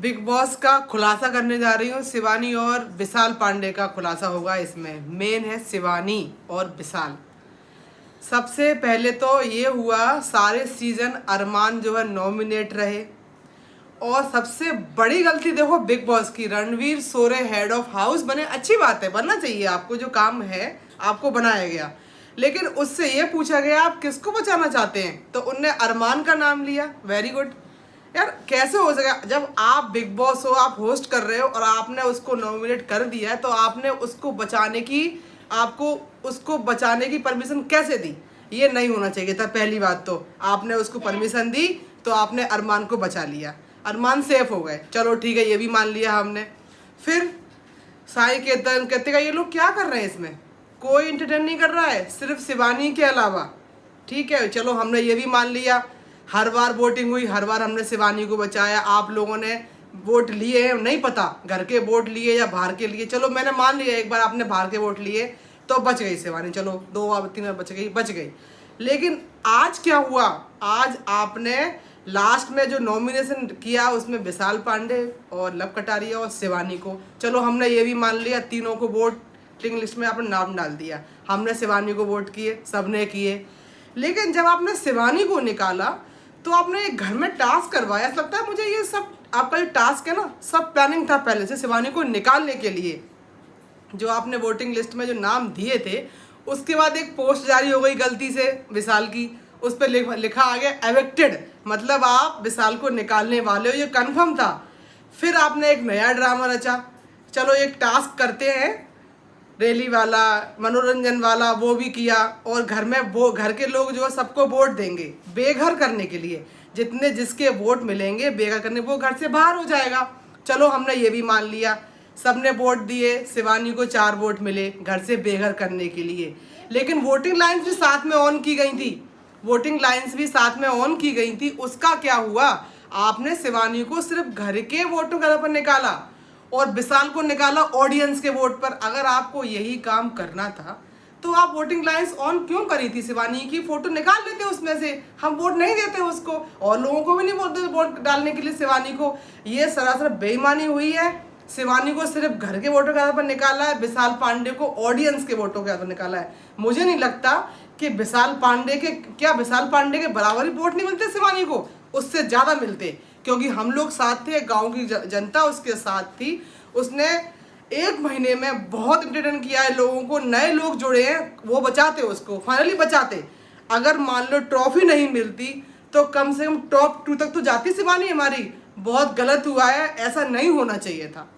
Big boss का खुलासा करने जा रही हूँ। शिवानी और विशाल पांडे का खुलासा होगा। इसमें मेन है शिवानी और विशाल। सबसे पहले तो ये हुआ, सारे सीजन अरमान जो है नॉमिनेट रहे। और सबसे बड़ी गलती देखो बिग बॉस की, रणवीर सोरे हेड ऑफ हाउस बने। अच्छी बात है, बनना चाहिए, आपको जो काम है आपको बनाया गया। लेकिन उससे ये पूछा गया आप किसको बचाना चाहते हैं, तो उनने अरमान का नाम लिया। वेरी गुड यार, कैसे हो सका? जब आप बिग बॉस हो, आप होस्ट कर रहे हो और आपने उसको नॉमिनेट कर दिया है, तो आपने उसको बचाने की, आपको उसको बचाने की परमिशन कैसे दी? ये नहीं होना चाहिए था। पहली बात तो आपने उसको परमिशन दी, तो आपने अरमान को बचा लिया, अरमान सेफ हो गए। चलो ठीक है, ये भी मान लिया हमने। फिर साई केतन कहते का ये लोग क्या कर रहे हैं, इसमें कोई इंटरटेन नहीं कर रहा है सिर्फ शिवानी के अलावा। ठीक है, चलो हमने ये भी मान लिया। हर बार वोटिंग हुई, हर बार हमने शिवानी को बचाया। आप लोगों ने वोट लिए हैं, नहीं पता घर के वोट लिए या बाहर के लिए, चलो मैंने मान लिया एक बार आपने बाहर के वोट लिए तो बच गई शिवानी। चलो 2 बार 3 बार बच गई। लेकिन आज क्या हुआ? आज आपने लास्ट में जो नॉमिनेशन किया उसमें विशाल पांडे और लव कटारिया और शिवानी को, चलो हमने ये भी मान लिया, तीनों को वोटिंग लिस्ट में आपने नाम डाल दिया। हमने शिवानी को वोट किए, सबने किए। लेकिन जब आपने शिवानी को निकाला तो आपने एक घर में टास्क करवाया। ऐसा लगता है मुझे ये सब आपका जो टास्क है ना, सब प्लानिंग था पहले से शिवानी को निकालने के लिए। जो आपने वोटिंग लिस्ट में जो नाम दिए थे, उसके बाद एक पोस्ट जारी हो गई गलती से विशाल की, उस पर लिखा आ गया एविक्टेड, मतलब आप विशाल को निकालने वाले हो, ये कंफर्म था। फिर आपने एक नया ड्रामा रचा, चलो एक टास्क करते हैं रैली वाला, मनोरंजन वाला, वो भी किया। और घर में वो घर के लोग जो है सबको वोट देंगे बेघर करने के लिए, जितने जिसके वोट मिलेंगे बेघर करने, वो घर से बाहर हो जाएगा। चलो हमने ये भी मान लिया, सबने वोट दिए, शिवानी को 4 वोट मिले घर से बेघर करने के लिए। लेकिन वोटिंग लाइन्स भी साथ में ऑन की गई थी, वोटिंग लाइन्स भी साथ में ऑन की गई थी। उसका क्या हुआ? आपने शिवानी को सिर्फ घर के वोटों के पर निकाला और विशाल को निकाला ऑडियंस के वोट पर। अगर आपको यही काम करना था तो आप वोटिंग लाइन्स ऑन क्यों करी थी? शिवानी की फोटो निकाल लेते उसमें से, हम वोट नहीं देते उसको, और लोगों को भी नहीं बोलते वोट डालने के लिए शिवानी को। ये सरासर बेईमानी हुई है। शिवानी को सिर्फ घर के वोटों के आधार पर निकाला है, विशाल पांडे को ऑडियंस के वोटों के आधार पर निकाला है। मुझे नहीं लगता कि विशाल पांडे के बराबर ही वोट नहीं मिलते शिवानी को, उससे ज़्यादा मिलते, क्योंकि हम लोग साथ थे, गांव की जनता उसके साथ थी। उसने 1 महीने में बहुत इंटरटेन किया है लोगों को, नए लोग जुड़े हैं, वो बचाते उसको, फाइनली बचाते। अगर मान लो ट्रॉफी नहीं मिलती तो कम से कम टॉप 2 तक तो जाती शिवानी हमारी। बहुत गलत हुआ है, ऐसा नहीं होना चाहिए था।